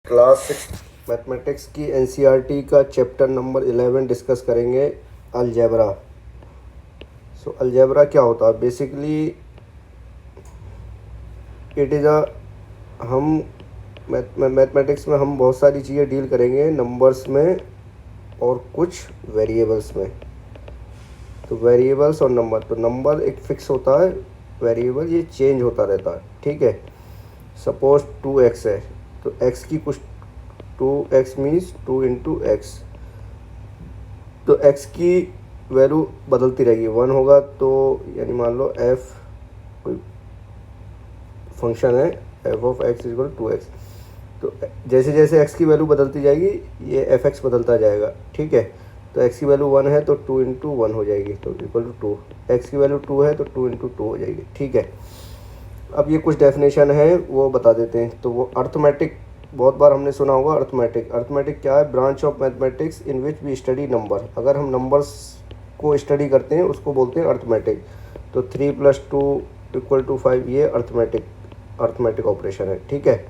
Class 6 mathematics की NCERT का chapter number 11 discuss करेंगे, अलजेब्रा। सो अलजेब्रा क्या होता है? बेसिकली इट इज़ हम मैथमेटिक्स में हम बहुत सारी चीज़ें डील करेंगे, नंबर्स में और कुछ वेरिएबल्स में। तो वेरिएबल्स और नंबर, तो नंबर एक फिक्स होता है, वेरिएबल ये चेंज होता रहता है। ठीक है, सपोज 2x है तो x की कुछ 2x मीन्स 2 इंटू एक्स, तो x की वैल्यू बदलती रहेगी। 1 होगा तो यानी मान लो f कोई फंक्शन है, f of x equal 2x, तो जैसे जैसे x की वैल्यू बदलती जाएगी ये fx बदलता जाएगा। ठीक है, तो x की वैल्यू 1 है तो 2 इंटू 1 हो जाएगी, तो इक्वल टू 2। x की वैल्यू 2 है तो 2 इंटू 2 हो जाएगी। ठीक है, अब ये कुछ डेफिनेशन है वो बता देते हैं। तो वो अर्थमेटिक, बहुत बार हमने सुना होगा अर्थमेटिक। अर्थमेटिक क्या है? Branch of mathematics in which we study number. अगर हम नंबर्स को स्टडी करते हैं उसको बोलते हैं अर्थमेटिक। तो 3 + 2 = 5 ये अर्थमेटिक ऑपरेशन है। ठीक है,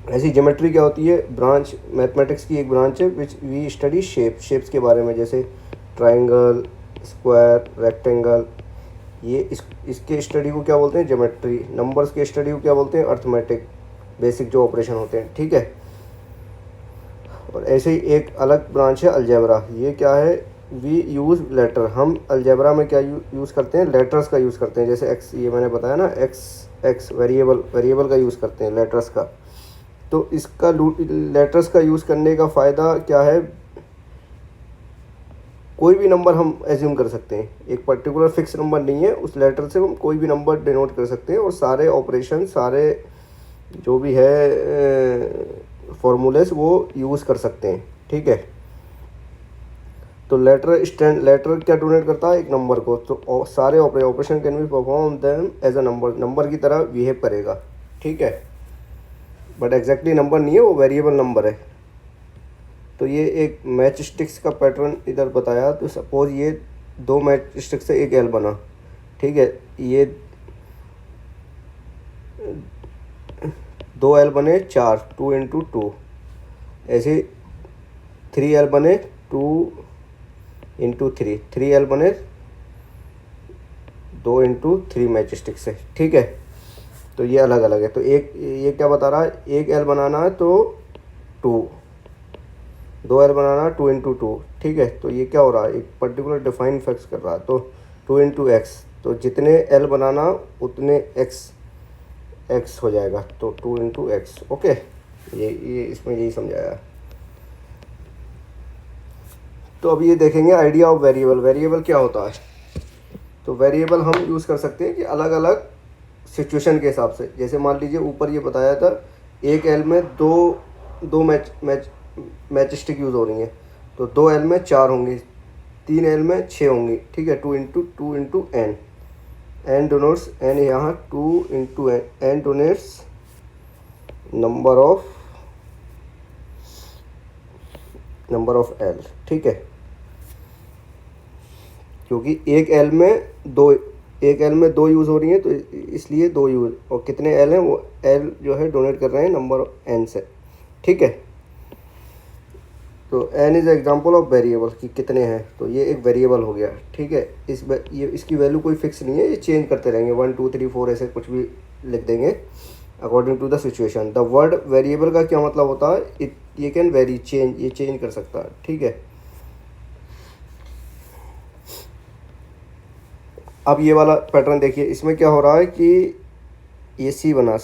ऐसी ज्योमेट्री क्या होती है? ब्रांच, मैथमेटिक्स की एक ब्रांच है विच वी स्टडी शेप्स के बारे में, जैसे ट्राइंगल, स्क्वायर, रेक्टेंगल। ये इसके स्टडी को क्या बोलते हैं? ज्योमेट्री। नंबर्स के स्टडी को क्या बोलते हैं? अर्थमेटिक, बेसिक जो ऑपरेशन होते हैं। ठीक है, और ऐसे ही एक अलग ब्रांच है अलजेब्रा। ये क्या है? We use letter. हम अलजेब्रा में क्या यूज़ करते हैं? लेटर्स का यूज़ करते हैं। जैसे एक्स, ये मैंने बताया ना, एक्स वेरिएबल का यूज़ करते हैं, लेटर्स का। तो इसका लेटर्स का यूज़ करने का फ़ायदा क्या है? कोई भी नंबर हम एज्यूम कर सकते हैं, एक पर्टिकुलर फिक्स नंबर नहीं है, उस लेटर से हम कोई भी नंबर डिनोट कर सकते हैं और सारे ऑपरेशन, सारे जो भी है फॉर्मूलेस वो यूज़ कर सकते हैं। ठीक है, तो लेटर क्या डोनेट करता है? एक नंबर को। तो सारे operation can be perform them as a number की तरह बिहेव करेगा। ठीक है, बट एग्जैक्टली नंबर नहीं है, वो वेरिएबल नंबर है। तो ये एक मैच स्टिक्स का पैटर्न इधर बताया। तो सपोज ये 2 मैच स्टिक्स से एक एल बना। ठीक है, ये 2 एल बने 4, 2 इंटू 2। ऐसे 3 एल बने 2 इंटू 3, 3 एल बने 2 इंटू 3 मैच स्टिक से। ठीक है, तो ये अलग अलग है। तो एक ये क्या बता रहा है? एक एल बनाना है तो 2 एल बनाना है 2 इंटू 2। ठीक है, तो ये क्या हो रहा है? एक पर्टिकुलर डिफाइन फैक्ट्स कर रहा है। तो 2 इंटू एक्स, तो जितने एल बनाना उतने एक्स हो जाएगा, तो 2 इंटू एक्स। ओके, ये इसमें यही समझाया। तो अब ये देखेंगे आइडिया ऑफ वेरिएबल। वेरिएबल क्या होता है? तो वेरिएबल हम यूज़ कर सकते हैं कि अलग अलग सिचुएशन के हिसाब से। जैसे मान लीजिए ऊपर ये बताया था, एक एल में दो मैच स्टिक यूज़ हो रही हैं, तो 2 एल में 4 होंगी, 3 एल में 6 होंगी। ठीक है, 2 इंटू एन डोनेट्स एन, यहाँ 2 into N denotes number of L. ठीक है, क्योंकि एक एल में दो यूज़ हो रही हैं, तो इसलिए 2 यूज़, और कितने एल हैं वो एल जो है डोनेट कर रहे हैं नंबर ऑफ एन से। ठीक है, तो N is example of variable कि कितने हैं, तो ये एक वेरिएबल हो गया। ठीक है, इसकी वैल्यू कोई फिक्स नहीं है, ये चेंज करते रहेंगे, 1 2 3 4 ऐसे कुछ भी लिख देंगे according to the situation. The word variable का क्या मतलब होता है? ये कैन वेरी, चेंज, ये चेंज कर सकता है। ठीक है, अब ये वाला पैटर्न देखिए, इसमें क्या हो रहा है कि ये सी बना,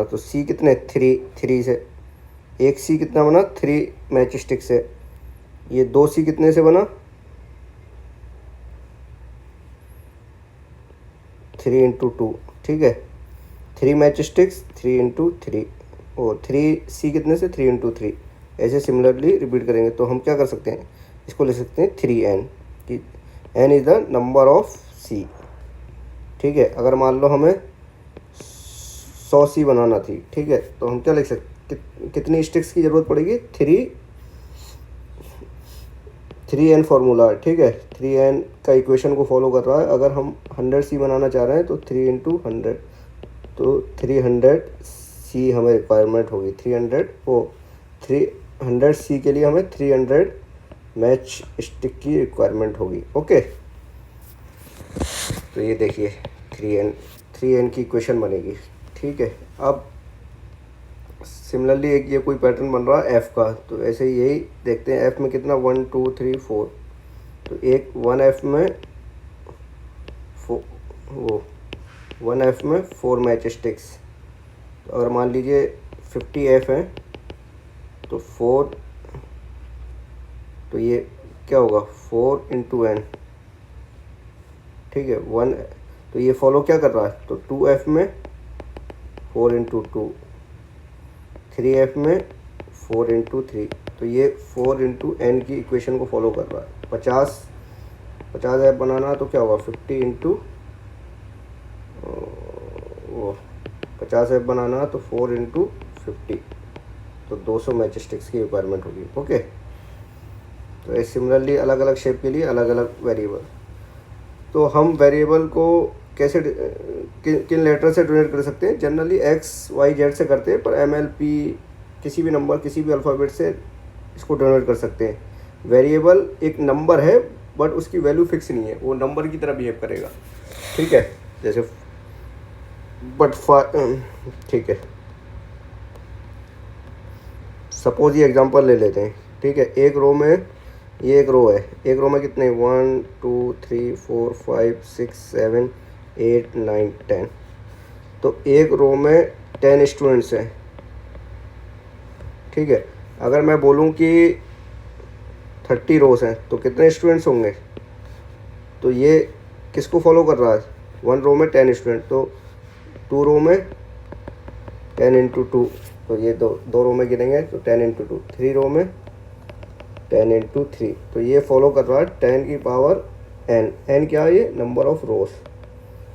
तो सी कितने? 3 से, एक सी कितना बना? 3 मैच स्टिक से। ये 2 सी कितने से बना? 3 इंटू 2। ठीक है, 3 मैच स्टिक्स 3 इंटू 3, और 3 सी कितने से? 3 इंटू 3। ऐसे सिमिलरली रिपीट करेंगे तो हम क्या कर सकते हैं? इसको ले सकते हैं 3n, कि n is the number of C. ठीक है, अगर मान लो हमें 100 सी बनाना थी, ठीक है, तो हम क्या लिख सकते? कितनी स्टिक्स की ज़रूरत पड़ेगी? 3n फार्मूला है। ठीक है, 3n का इक्वेशन को फॉलो कर रहा है। अगर हम 100 सी बनाना चाह रहे हैं तो 3 इंटू 100, तो 300 C सी हमें रिक्वायरमेंट होगी 300, वो 300 सी के लिए हमें 300 मैच स्टिक की रिक्वायरमेंट होगी। ओके, तो ये देखिए 3n की इक्वेशन बनेगी। ठीक है, अब सिमिलरली एक ये कोई पैटर्न बन रहा है एफ़ का, तो ऐसे ही यही देखते हैं एफ़ में कितना 1 2 3 4, तो एक 1F में वो 1F में 4 मैच स्टिक्स। तो अगर मान लीजिए 50F है तो 4, तो ये क्या होगा 4 इंटू n। ठीक है, 1, तो ये फॉलो क्या कर रहा है, तो 2F में 4 इंटू 2, 3F में 4 इंटू 3, तो ये 4 इंटू n की इक्वेशन को फॉलो कर रहा है। 50 F बनाना तो क्या होगा 50 इंटू वो 50 F बनाना तो 4 इंटू 50, तो 200 मैच स्टिक्स की रिक्वायरमेंट होगी। ओके, तो ये सिमिलरली अलग अलग शेप के लिए अलग अलग वेरिएबल। तो हम वेरिएबल को कैसे किन लेटर से डिनोट कर सकते हैं, जनरली एक्स वाई जेड से करते हैं, पर MLP किसी भी नंबर किसी भी अल्फ़ाबेट से इसको डिनोट कर सकते हैं। वेरिएबल एक नंबर है बट उसकी वैल्यू फिक्स नहीं है, वो नंबर की तरह बिहेव करेगा। ठीक है, जैसे बट ठीक है, सपोज ये एग्जांपल ले लेते हैं। ठीक है, एक रो में, ये एक रो है, एक रो में कितने 1 2 3 4 5 6 7 8 9 10, तो एक रो में 10 स्टूडेंट्स हैं। ठीक है, अगर मैं बोलूं कि 30 रोज हैं तो कितने स्टूडेंट्स होंगे, तो ये किसको फॉलो कर रहा है, 1 रो में 10 स्टूडेंट, तो 2 रो में 10 इंटू 2, तो ये दो रो में गिनेंगे तो 10 इंटू 2, 3 रो में 10 इंटू 3, तो ये फॉलो कर रहा है 10 की पावर n क्या है, ये नंबर ऑफ रोज।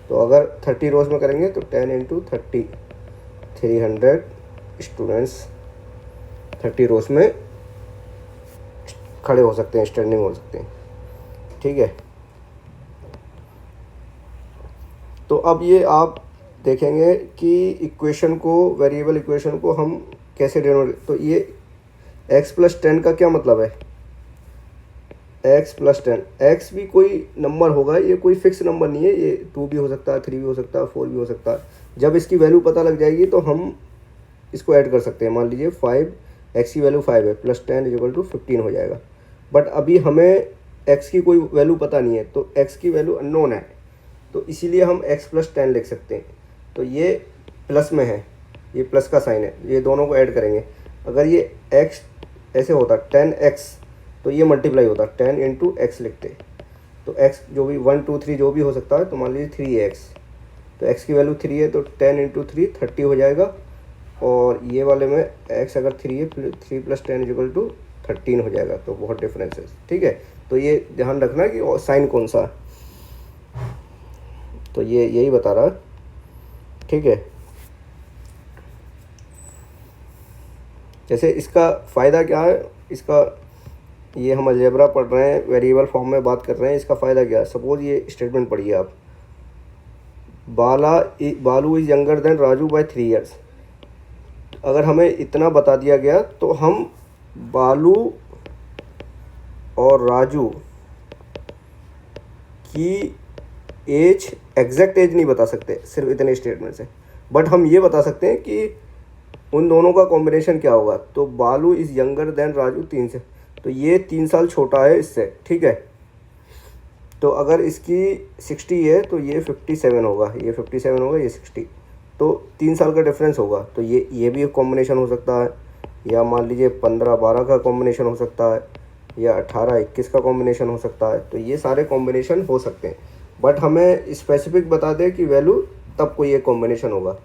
तो अगर 30 रोज में करेंगे तो 10 इंटू 30, 300 स्टूडेंट्स 30 रोज में खड़े हो सकते हैं, स्टैंडिंग हो सकते हैं। ठीक है, तो अब ये आप देखेंगे कि इक्वेशन को, वेरिएबल इक्वेशन को हम कैसे डिनोट, तो ये x प्लस 10 का क्या मतलब है, x प्लस 10, x भी कोई नंबर होगा, ये कोई फिक्स नंबर नहीं है, ये 2 भी हो सकता है, 3 भी हो सकता है, 4 भी हो सकता है। जब इसकी वैल्यू पता लग जाएगी तो हम इसको ऐड कर सकते हैं। मान लीजिए 5, x की वैल्यू 5 है, प्लस 10 इज इक्वल टू 15 हो जाएगा। बट अभी हमें x की कोई वैल्यू पता नहीं है, तो x की वैल्यू अननोन है, तो इसीलिए हम x प्लस 10 लिख सकते हैं। तो ये प्लस में है, ये प्लस का साइन है, ये दोनों को ऐड करेंगे। अगर ये x ऐसे होता 10x, तो ये मल्टीप्लाई होता 10 इंटू एक्स लिखते, तो x जो भी 1 2 3 जो भी हो सकता है, तो मान लीजिए 3x, तो x की वैल्यू 3 है तो 10 इंटू 3 30 हो जाएगा, और ये वाले में x अगर 3 है 3 प्लस 10 इक्वल टू 13 हो जाएगा, तो बहुत डिफरेंस है। ठीक है, तो ये ध्यान रखना कि साइन कौन सा है, तो ये यही बता रहा है। ठीक है, जैसे इसका फ़ायदा क्या है, इसका ये हम अलजेब्रा पढ़ रहे हैं, वेरिएबल फॉर्म में बात कर रहे हैं, इसका फ़ायदा क्या है। सपोज ये स्टेटमेंट पढ़िए आप, Balu is younger than Raju by 3 years. अगर हमें इतना बता दिया गया तो हम बालू और राजू की एज, एग्जैक्ट एज नहीं बता सकते सिर्फ इतने स्टेटमेंट से, बट हम ये बता सकते हैं कि उन दोनों का कॉम्बिनेशन क्या होगा। तो बालू इज़ यंगर देन राजू 3 से, तो ये 3 साल छोटा है इससे। ठीक है, तो अगर इसकी 60 है तो ये 57 होगा, ये 57 होगा, ये 60, तो 3 साल का डिफरेंस होगा। तो ये भी एक कॉम्बिनेशन हो सकता है, या मान लीजिए 15-12 का कॉम्बिनेशन हो सकता है, या 18-21 का कॉम्बिनेशन हो सकता है। तो ये सारे कॉम्बिनेशन हो सकते हैं, बट हमें स्पेसिफिक बता दें कि वैल्यू, तब कोई एक कॉम्बिनेशन होगा।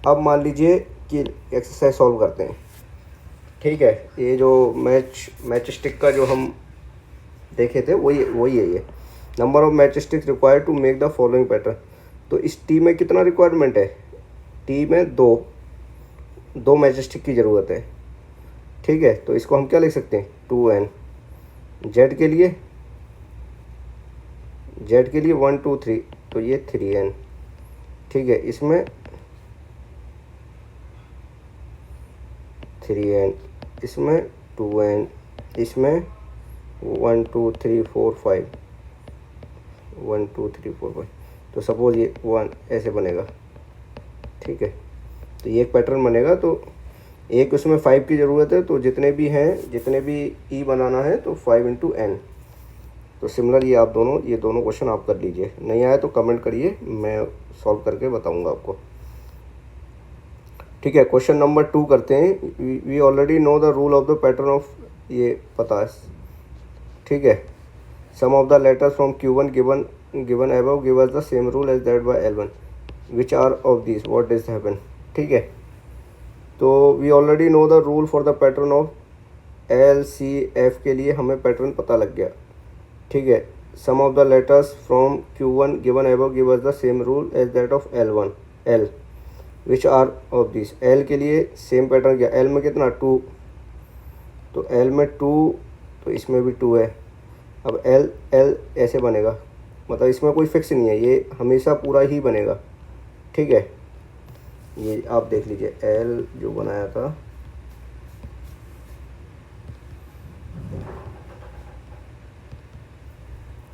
अब मान लीजिए कि एक्सरसाइज सॉल्व करते हैं। ठीक है, ये जो मैच स्टिक का जो हम देखे थे वही है ये। Number of match sticks required to make the following pattern. तो इस टी में कितना रिक्वायरमेंट है, टी में दो मैच स्टिक की ज़रूरत है। ठीक है, तो इसको हम क्या लिख सकते हैं 2n। जेड के लिए 1 2 3, तो ये 3n। ठीक है, इसमें 3n, इसमें 2n, इसमें 1 2 3 4 5, 1 2 3 4 5। तो सपोज ये 1 ऐसे बनेगा, ठीक है। तो ये एक पैटर्न बनेगा। तो एक उसमें 5 की ज़रूरत है, तो जितने भी हैं, जितने भी ई बनाना है तो 5 × n। तो सिमिलर ये आप दोनों, ये दोनों क्वेश्चन आप कर लीजिए। नहीं आया तो कमेंट करिए, मैं सॉल्व करके बताऊंगा आपको, ठीक है। क्वेश्चन नंबर 2 करते हैं। We already know the rule of the pattern of, ये पता है, ठीक है। Sum of the letters from Q1 given above give us the same rule as that by L1, which are of this what is happen, ठीक है। तो we already know the rule for the pattern of LCF के लिए हमें pattern पता लग गया, ठीक है। Sum of the letters from Q1 given above give us the same rule as that of L which are of this. L के लिए सेम पैटर्न क्या, L में कितना 2, तो L में 2, तो इसमें भी 2 है। अब L ऐसे बनेगा, मतलब इसमें कोई फिक्स नहीं है, ये हमेशा पूरा ही बनेगा, ठीक है। ये आप देख लीजिए L जो बनाया था,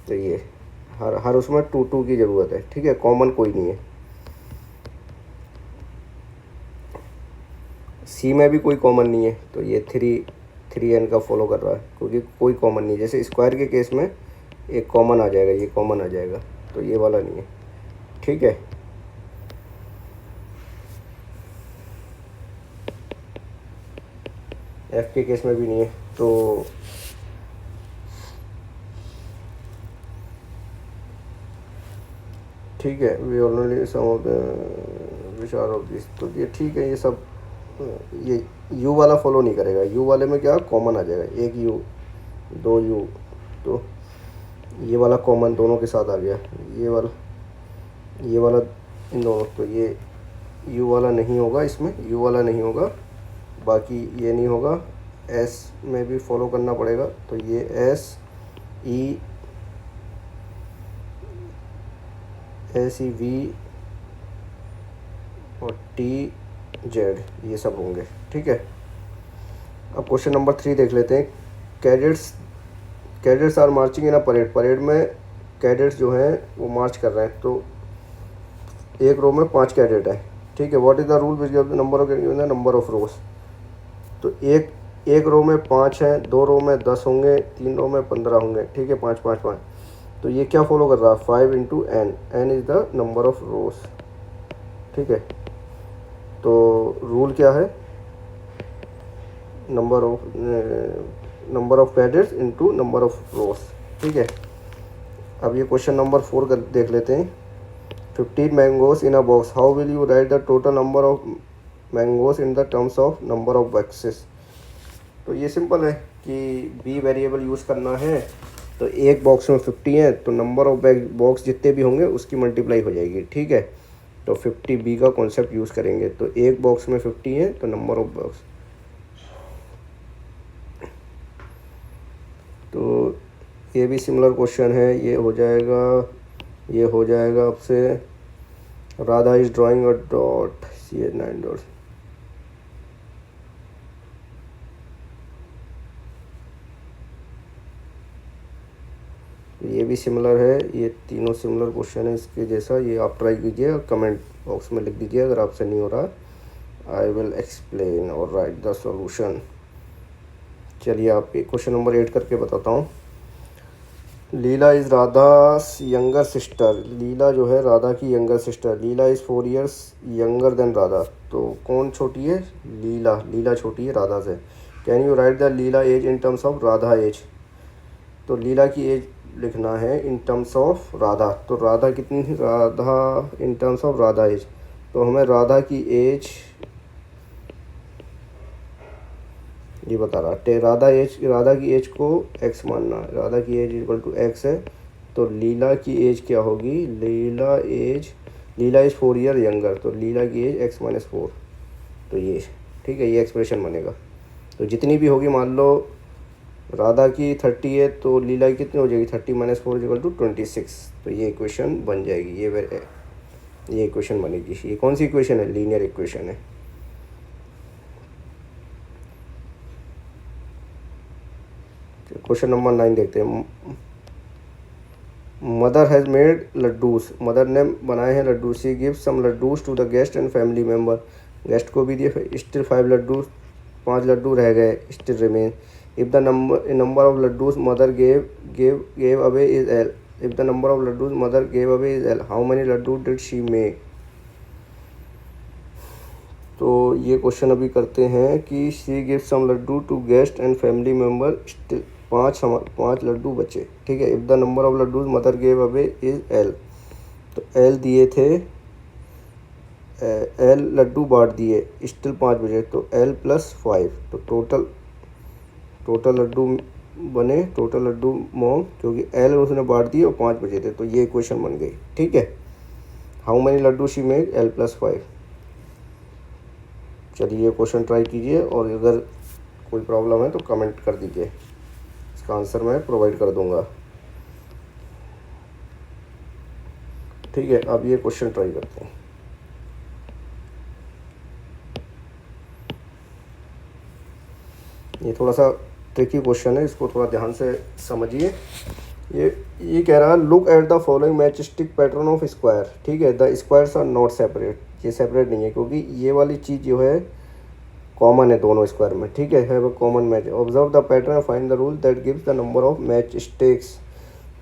तो ये हर उसमें 2 2 की ज़रूरत है, ठीक है। कॉमन कोई नहीं है। C में भी कोई कॉमन नहीं है, तो ये 3n का फॉलो कर रहा है, क्योंकि कोई कॉमन नहीं। जैसे स्क्वायर के केस में एक कॉमन आ जाएगा, ये कॉमन आ जाएगा, तो ये वाला नहीं है, ठीक है। F के केस में भी नहीं है, तो ठीक है। We already sum of the which are of this, तो ये ठीक है। ये सब, ये U वाला फॉलो नहीं करेगा। U वाले में क्या कॉमन आ जाएगा, एक U 2 U, तो ये वाला कॉमन दोनों के साथ आ गया। ये वाला इन दोनों, तो ये U वाला नहीं होगा, इसमें U वाला नहीं होगा, बाकी ये नहीं होगा। S में भी फॉलो करना पड़ेगा, तो ये S E V और T Z, ये सब होंगे, ठीक है। अब क्वेश्चन नंबर 3 देख लेते हैं। Cadets are marching in a parade. Parade में कैडेट्स जो हैं वो मार्च कर रहे हैं, तो एक रो में 5 कैडेट हैं, ठीक है। What is the rule which give the number of रोज। तो एक रो में 5 हैं, 2 रो में 10 होंगे, 3 रो में 15 होंगे, ठीक है। 5 5 5, तो ये क्या फॉलो कर रहा है, 5 × n is the number of रोज, ठीक है। तो रूल क्या है, number of cadets into number of रोज, ठीक है। अब ये क्वेश्चन नंबर 4 का देख लेते हैं। 15 mangoes in a box, how will you write the total number of mangoes in the terms of number of boxes. तो ये सिंपल है कि बी वेरिएबल यूज़ करना है। तो एक बॉक्स में 50 है, तो नंबर ऑफ बॉक्स जितने भी होंगे उसकी मल्टीप्लाई हो जाएगी, ठीक है। तो 50 बी का कॉन्सेप्ट यूज़ करेंगे। तो एक बॉक्स में 50 है, तो नंबर ऑफ बॉक्स, तो ये भी सिमिलर क्वेश्चन है। ये हो जाएगा आपसे, Radha is drawing a dot, CH 9 dot. ये भी सिमिलर है, ये तीनों सिमिलर क्वेश्चन है इसके जैसा। ये आप ट्राई कीजिए और कमेंट बॉक्स में लिख दीजिए अगर आपसे नहीं हो रहा। आई विल एक्सप्लेन और राइट द सॉल्यूशन। चलिए आप क्वेश्चन नंबर 8 करके बताता हूँ। Leela is Radha's younger sister. Leela जो है राधा की younger sister. Leela is 4 years younger than Radha. तो कौन छोटी है, लीला छोटी है राधा से। Can you write the Leela age in terms of Radha age. तो लीला की एज लिखना है इन टर्म्स ऑफ राधा। तो राधा कितनी थी, Radha in terms of Radha age. तो हमें राधा की एज ये बता रहा है, राधा की एज को x मानना। राधा की एज इक्वल टू x है, तो लीला की एज क्या होगी, लीला इज़ 4 year यंगर, तो लीला की एज x - 4। तो ये ठीक है, ये एक्सप्रेशन बनेगा। तो जितनी भी होगी, मान लो राधा की 30 है, तो लीला की कितनी हो जाएगी, 30 - 4 इक्वल टू 26। तो ये इक्वेशन बन जाएगी, ये इक्वेशन बनेगी। ये कौन सी इक्वेशन है, लीनियर इक्वेशन है। क्वेश्चन नंबर 9 देखते हैं। Mother has made laddoos, mother ने बनाए हैं लड्डू। She give some laddoos to the guest and family member, guest को भी दिए। स्टिल 5 लड्डूस, 5 लड्डू रह गए। Still remain. If the number of laddoos mother gave away is L, if the number of laddoos mother gave away is L, how many laddoo did she make. तो ये question अभी करते हैं कि she give some laddoo to guest and family member, still 5 लड्डू बचे। ठीक है। If the number of laddoos mother gave away is L, तो एल दिए थे, एल लड्डू बांट दिए, स्टिल 5 बचे, तो एल प्लस 5, तो टोटल लड्डू बने, टोटल लड्डू मोम, क्योंकि एल उसने बांट दिए और 5 बचे थे, तो ये क्वेश्चन बन गई। ठीक है। How many laddoo she make, L plus 5। चलिए ये क्वेश्चन ट्राई कीजिए, और अगर कोई प्रॉब्लम है तो कमेंट कर दीजिए, इसका आंसर मैं प्रोवाइड कर दूंगा। ठीक है। अब ये क्वेश्चन ट्राई करते हैं। ये थोड़ा सा ट्रिकी क्वेश्चन है, इसको थोड़ा ध्यान से समझिए। ये कह रहा है look at the following match stick pattern of square. ठीक है। The squares are not separate, ये सेपरेट नहीं है, क्योंकि ये वाली चीज़ जो है कॉमन है दोनों स्क्वायर में। ठीक है वो common match. Observe the pattern, find the rule that gives the number of match sticks.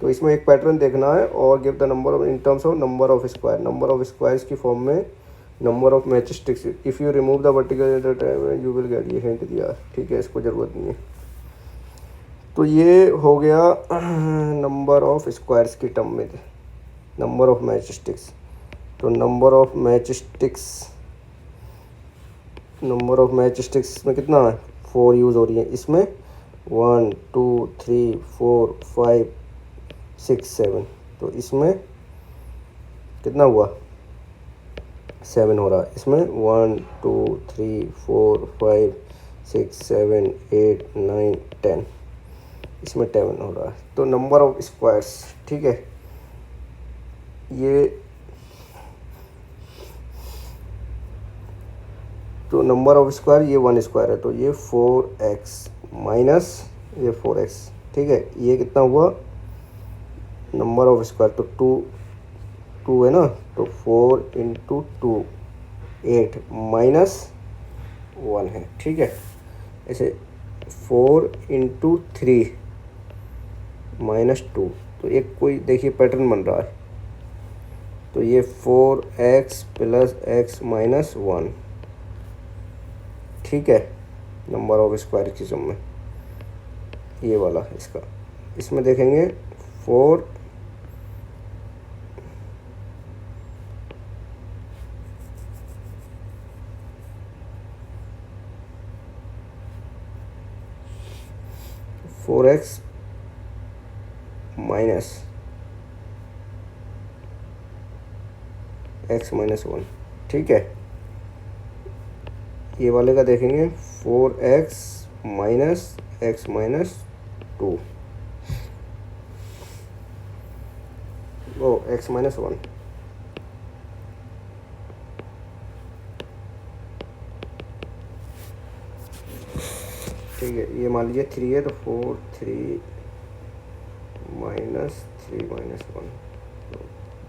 तो इसमें एक पैटर्न देखना है और give the number of in terms of number of square, number of squares की फॉर्म में number of match sticks. If you remove the vertical you will get, ये hint दिया। ठीक है, इसको ज़रूरत नहीं है। तो ये हो गया नंबर ऑफ स्क्वायर्स की टर्म में, नंबर ऑफ मैच स्टिक्स। तो number of match sticks, number of match sticks में कितना है, 4 यूज़ हो रही है इसमें। 1 2 3 4 5 6 7, तो इसमें कितना हुआ, 7 हो रहा है इसमें। 1 2 3 4 5 6 7 8 9 10, इसमें 10 हो रहा है। तो नंबर ऑफ स्क्वायर्स, ठीक है, ये तो नंबर ऑफ स्क्वायर ये 1 स्क्वायर है, तो ये 4x माइनस ये 4x। ठीक है, ये कितना हुआ नंबर ऑफ स्क्वायर, तो 2 है ना, तो 4 इंटू 2 8 माइनस 1 है। ठीक है, ऐसे 4 इंटू 3 माइनस 2, तो एक कोई देखिए पैटर्न बन रहा है। तो ये 4x प्लस x माइनस 1, ठीक है, नंबर ऑफ स्क्वायर की सम में ये वाला इसका, इसमें देखेंगे 4 4x माइनस x माइनस 1। ठीक है, ये वाले का देखेंगे 4x माइनस x माइनस 2, ओ x माइनस 1। ठीक है, ये मान लीजिए 3 है, तो 4 3 माइनस 3 माइनस 1, तो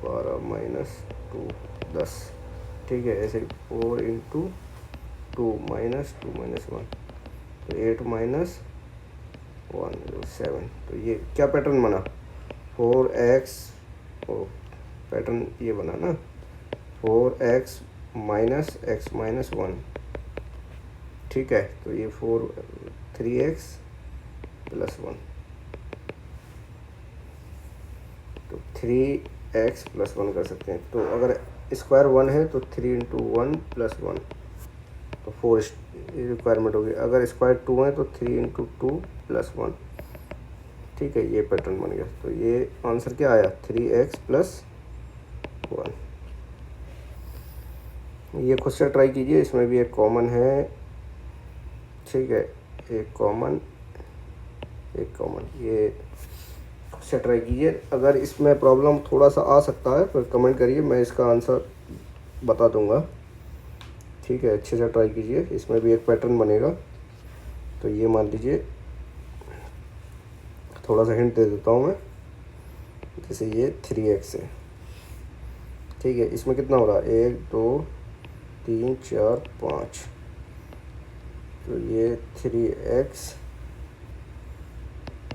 12 माइनस 2 10। ठीक है, ऐसे 4 इंटू 2 माइनस 2 माइनस 1, तो 8 माइनस 1 7। तो ये क्या पैटर्न बना, 4x, ओ पैटर्न ये बना ना, 4x माइनस x माइनस 1। ठीक है, तो ये 3x प्लस 1, तो 3x प्लस 1 कर सकते हैं। तो अगर स्क्वायर 1 है तो 3 इंटू 1 प्लस 1, तो 4 रिक्वायरमेंट होगी। अगर स्क्वायर 2 है तो 3 इंटू 2 प्लस 1। ठीक है, ये पैटर्न बन गया। तो ये आंसर क्या आया, 3x प्लस 1। ये खुद से ट्राई कीजिए, इसमें भी एक कॉमन है। ठीक है, एक कॉमन ये खुद से ट्राई कीजिए। अगर इसमें प्रॉब्लम थोड़ा सा आ सकता है फिर कमेंट करिए, मैं इसका आंसर बता दूंगा। ठीक है, अच्छे से ट्राई कीजिए, इसमें भी एक पैटर्न बनेगा। तो ये मान लीजिए थोड़ा सा हिंट दे देता हूँ मैं। जैसे ये 3x है, ठीक है, इसमें कितना हो रहा है 1 2 3 4 5, तो ये 3x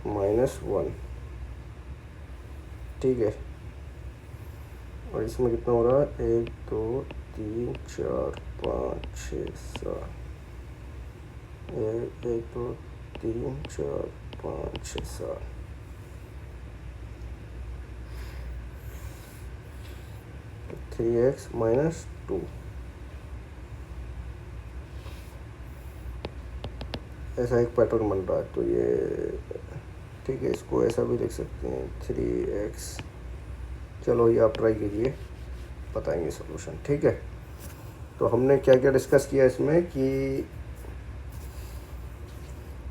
माइनस 1, ठीक है। और इसमें कितना हो रहा है 1 2 3 4 5 6 7, 1 2 3 4 5 6 7, तो 3x माइनस 2, ऐसा एक पैटर्न बन रहा है। तो ये ठीक है, इसको ऐसा भी लिख सकते हैं 3x। चलो ये आप ट्राई कीजिए, बताएंगे सॉल्यूशन, ठीक है। तो हमने क्या क्या डिस्कस किया इसमें कि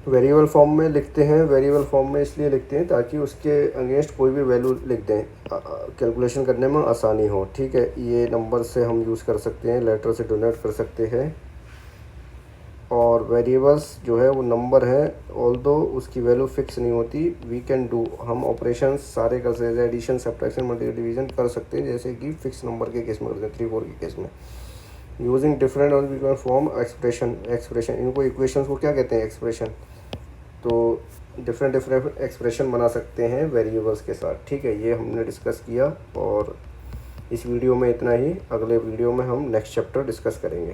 वेरिएबल फॉर्म में लिखते हैं। वेरिएबल फॉर्म में इसलिए लिखते हैं ताकि उसके अगेंस्ट कोई भी वैल्यू लिख दें, कैलकुलेशन करने में आसानी हो, ठीक है। ये नंबर से हम यूज़ कर सकते हैं, लेटर से डोनेट कर सकते हैं। और वेरिएबल्स जो है वो नंबर है, ऑल्दो उसकी वैल्यू फिक्स नहीं होती, वी कैन डू, हम ऑपरेशंस सारे कर सकते हैं, एडिशन सब्ट्रैक्शन मल्टीप्लिकेशन डिवीजन कर सकते हैं, जैसे कि फिक्स नंबर के केस में करते हैं, 3 4 के केस में। यूजिंग डिफरेंट और वी कैन फॉर्म एक्सप्रेशन, इनको इक्वेशंस को क्या कहते हैं, एक्सप्रेशन। तो डिफरेंट एक्सप्रेशन बना सकते हैं वेरिएबल्स के साथ, ठीक है। ये हमने डिस्कस किया और इस वीडियो में इतना ही। अगले वीडियो में हम नेक्स्ट चैप्टर डिस्कस करेंगे।